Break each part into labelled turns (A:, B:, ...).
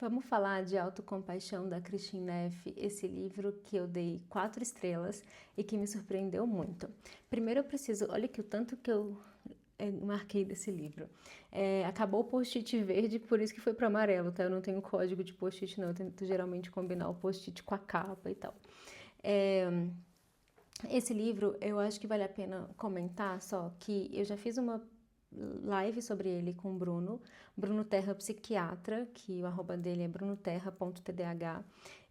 A: Vamos falar de Autocompaixão da Christine Neff, esse livro que eu dei 4 estrelas e que me surpreendeu muito. Primeiro eu preciso, olha que o tanto que eu marquei desse livro. Acabou o post-it verde, por isso que foi para amarelo, tá? Eu não tenho código de post-it não, eu tento geralmente combinar o post-it com a capa e tal. Esse livro eu acho que vale a pena comentar, só que eu já fiz uma live sobre ele com o Bruno Terra Psiquiatra, que o arroba dele é brunoterra.tdh,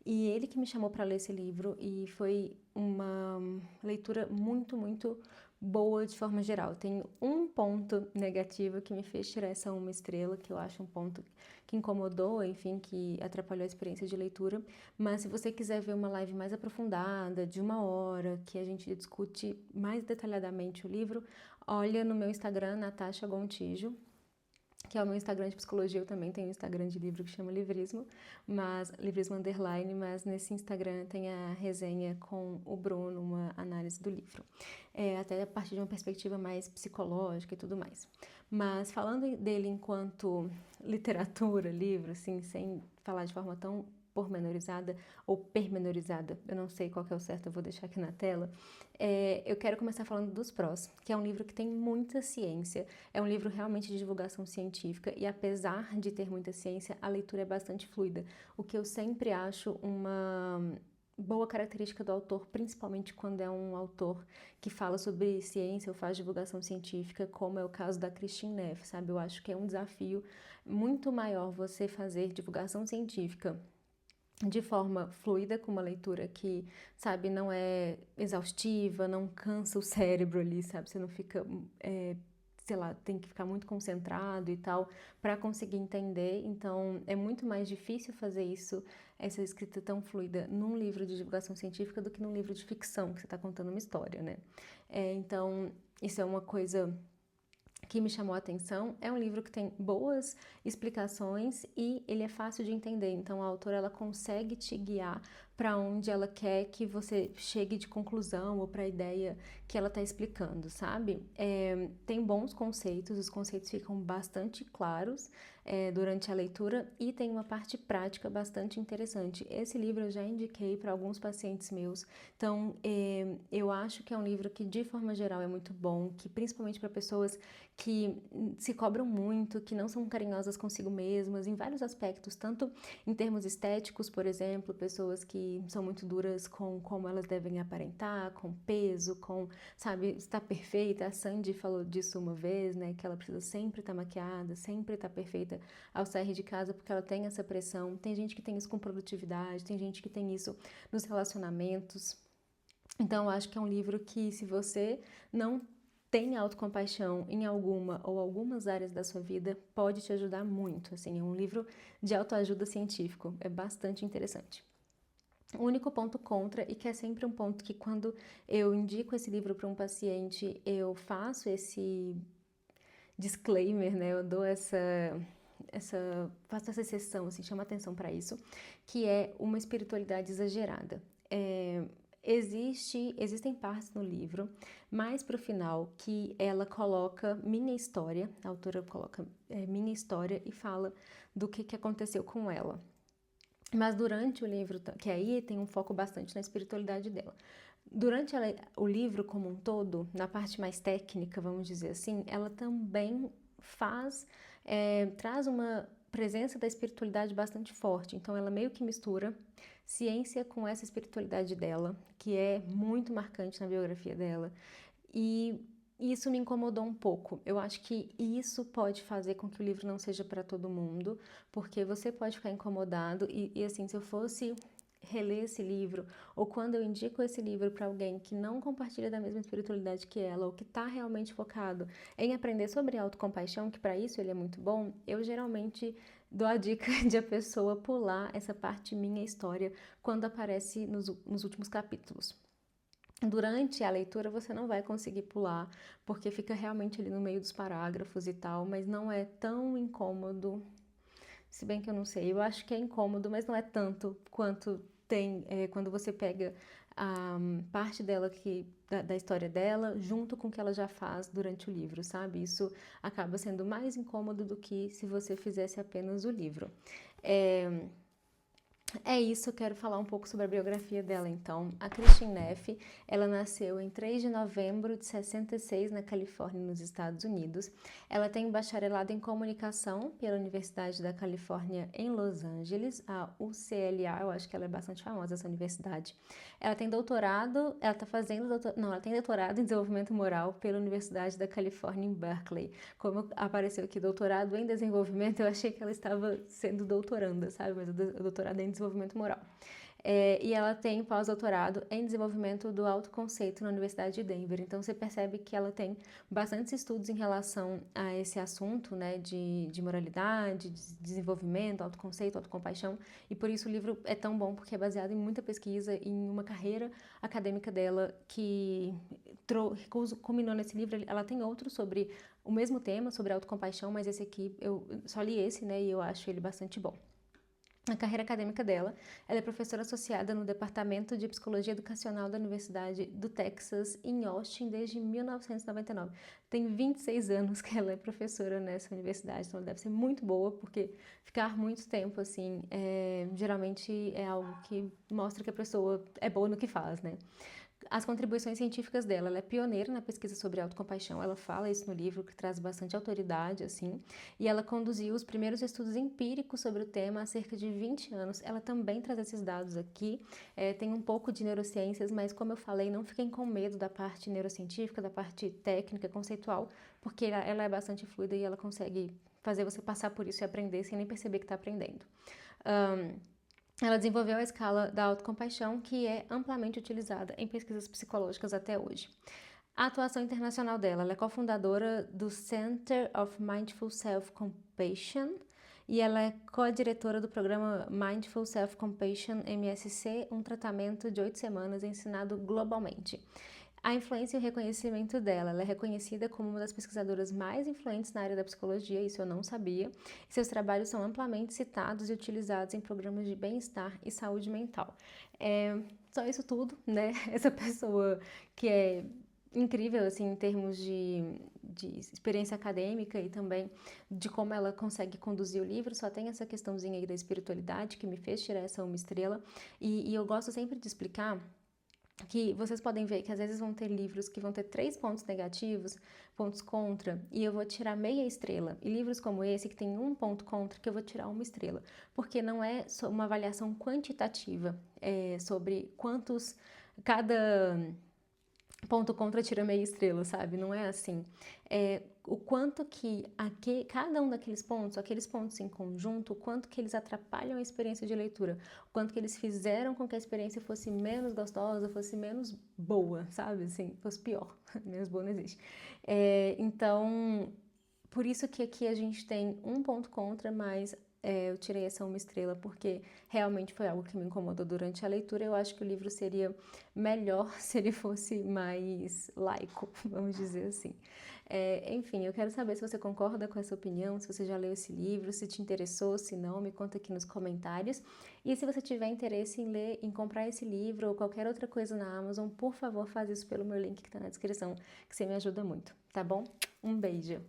A: e ele que me chamou para ler esse livro e foi uma leitura muito, muito boa de forma geral. Tem um ponto negativo que me fez tirar essa 1 estrela, que eu acho um ponto que incomodou, enfim, que atrapalhou a experiência de leitura, mas se você quiser ver uma live mais aprofundada, de 1 hora, que a gente discute mais detalhadamente o livro, olha no meu Instagram, Natasha Gontijo, que é o meu Instagram de psicologia. Eu também tenho um Instagram de livro que chama Livrismo, Livrismo Underline, mas nesse Instagram tem a resenha com o Bruno, uma análise do livro, até a partir de uma perspectiva mais psicológica e tudo mais. Mas falando dele enquanto literatura, livro, assim, sem falar de forma tão pormenorizada ou permenorizada, eu não sei qual que é o certo, eu vou deixar aqui na tela. Eu quero começar falando dos prós, que é um livro que tem muita ciência, é um livro realmente de divulgação científica e apesar de ter muita ciência, a leitura é bastante fluida, o que eu sempre acho uma boa característica do autor, principalmente quando é um autor que fala sobre ciência ou faz divulgação científica, como é o caso da Christine Neff, sabe? Eu acho que é um desafio muito maior você fazer divulgação científica de forma fluida, com uma leitura que, sabe, não é exaustiva, não cansa o cérebro ali, sabe? Você não fica, sei lá, tem que ficar muito concentrado e tal para conseguir entender. Então, é muito mais difícil fazer isso, essa escrita tão fluida, num livro de divulgação científica do que num livro de ficção, que você está contando uma história, né? Então, isso é uma coisa que me chamou a atenção. É um livro que tem boas explicações e ele é fácil de entender, então a autora ela consegue te guiar para onde ela quer que você chegue de conclusão ou para a ideia que ela está explicando, sabe? Tem bons conceitos, os conceitos ficam bastante claros durante a leitura e tem uma parte prática bastante interessante. Esse livro eu já indiquei para alguns pacientes meus, então eu acho que é um livro que de forma geral é muito bom, que principalmente para pessoas que se cobram muito, que não são carinhosas consigo mesmas em vários aspectos, tanto em termos estéticos, por exemplo, pessoas que são muito duras com como elas devem aparentar, com peso, com, sabe, estar perfeita. A Sandy falou disso uma vez, né, que ela precisa sempre estar maquiada, sempre estar perfeita ao sair de casa, porque ela tem essa pressão. Tem gente que tem isso com produtividade, tem gente que tem isso nos relacionamentos. Então, eu acho que é um livro que, se você não tem autocompaixão em alguma ou algumas áreas da sua vida, pode te ajudar muito. Assim, é um livro de autoajuda científico, é bastante interessante. O único ponto contra, e que é sempre um ponto que quando eu indico esse livro para um paciente, eu faço esse disclaimer, né? Eu dou faço essa exceção, assim, chamo atenção para isso, que é uma espiritualidade exagerada. Existem partes no livro, mais pro final, que ela coloca minha história, a autora coloca minha história e fala do que aconteceu com ela. Mas durante o livro, que aí tem um foco bastante na espiritualidade dela. Durante o livro como um todo, na parte mais técnica, vamos dizer assim, ela também traz uma presença da espiritualidade bastante forte. Então ela meio que mistura ciência com essa espiritualidade dela, que é muito marcante na biografia dela. E isso me incomodou um pouco. Eu acho que isso pode fazer com que o livro não seja para todo mundo, porque você pode ficar incomodado e assim, se eu fosse reler esse livro, ou quando eu indico esse livro para alguém que não compartilha da mesma espiritualidade que ela, ou que está realmente focado em aprender sobre autocompaixão, que para isso ele é muito bom, eu geralmente dou a dica de a pessoa pular essa parte minha história quando aparece nos últimos capítulos. Durante a leitura você não vai conseguir pular, porque fica realmente ali no meio dos parágrafos e tal, mas não é tão incômodo, se bem que eu não sei, eu acho que é incômodo, mas não é tanto quanto tem quando você pega a parte dela da história dela junto com o que ela já faz durante o livro, sabe? Isso acaba sendo mais incômodo do que se você fizesse apenas o livro. É isso, eu quero falar um pouco sobre a biografia dela, então. A Christine Neff, ela nasceu em 3 de novembro de 66 na Califórnia, nos Estados Unidos. Ela tem bacharelado em comunicação pela Universidade da Califórnia em Los Angeles, a UCLA, eu acho que ela é bastante famosa, essa universidade. Ela tem doutorado, ela tá fazendo, ela tem doutorado em desenvolvimento moral pela Universidade da Califórnia em Berkeley. Como apareceu aqui doutorado em desenvolvimento, eu achei que ela estava sendo doutoranda, sabe? Mas o doutorado é em desenvolvimento moral. E ela tem pós-doutorado em desenvolvimento do autoconceito na Universidade de Denver. Então você percebe que ela tem bastantes estudos em relação a esse assunto, né, de moralidade, de desenvolvimento, autoconceito, autocompaixão. E por isso o livro é tão bom, porque é baseado em muita pesquisa, em uma carreira acadêmica dela que culminou nesse livro. Ela tem outros sobre o mesmo tema, sobre autocompaixão, mas esse aqui, eu só li esse, né, e eu acho ele bastante bom. A carreira acadêmica dela, ela é professora associada no Departamento de Psicologia Educacional da Universidade do Texas, em Austin, desde 1999. Tem 26 anos que ela é professora nessa universidade, então ela deve ser muito boa, porque ficar muito tempo, assim, geralmente é algo que mostra que a pessoa é boa no que faz, né? As contribuições científicas dela, ela é pioneira na pesquisa sobre autocompaixão, ela fala isso no livro, que traz bastante autoridade, assim, e ela conduziu os primeiros estudos empíricos sobre o tema há cerca de 20 anos. Ela também traz esses dados aqui, tem um pouco de neurociências, mas como eu falei, não fiquem com medo da parte neurocientífica, da parte técnica, conceitual, porque ela é bastante fluida e ela consegue fazer você passar por isso e aprender sem nem perceber que está aprendendo. Ela desenvolveu a escala da autocompaixão, que é amplamente utilizada em pesquisas psicológicas até hoje. A atuação internacional dela, ela é cofundadora do Center of Mindful Self-Compassion e ela é co-diretora do programa Mindful Self-Compassion MSC, um tratamento de 8 semanas ensinado globalmente. A influência e o reconhecimento dela, ela é reconhecida como uma das pesquisadoras mais influentes na área da psicologia, isso eu não sabia. Seus trabalhos são amplamente citados e utilizados em programas de bem-estar e saúde mental. Só isso tudo, né? Essa pessoa que é incrível, assim, em termos de experiência acadêmica e também de como ela consegue conduzir o livro, só tem essa questãozinha aí da espiritualidade que me fez tirar essa uma estrela. E eu gosto sempre de explicar que vocês podem ver que às vezes vão ter livros que vão ter 3 pontos negativos, pontos contra, e eu vou tirar meia estrela. E livros como esse, que tem 1 ponto contra, que eu vou tirar 1 estrela. Porque não é só uma avaliação quantitativa sobre quantos cada ponto contra tira meia estrela, sabe? Não é assim. O quanto que cada um daqueles pontos em conjunto, o quanto que eles atrapalham a experiência de leitura, o quanto que eles fizeram com que a experiência fosse menos gostosa, fosse menos boa, sabe? Assim, fosse pior. Menos boa não existe. Então, por isso que aqui a gente tem 1 ponto contra, mas eu tirei essa 1 estrela porque realmente foi algo que me incomodou durante a leitura. Eu acho que o livro seria melhor se ele fosse mais laico, vamos dizer assim. Enfim, eu quero saber se você concorda com essa opinião, se você já leu esse livro, se te interessou, se não, me conta aqui nos comentários. E se você tiver interesse em ler, em comprar esse livro ou qualquer outra coisa na Amazon, por favor, faz isso pelo meu link que está na descrição, que você me ajuda muito, tá bom? Um beijo!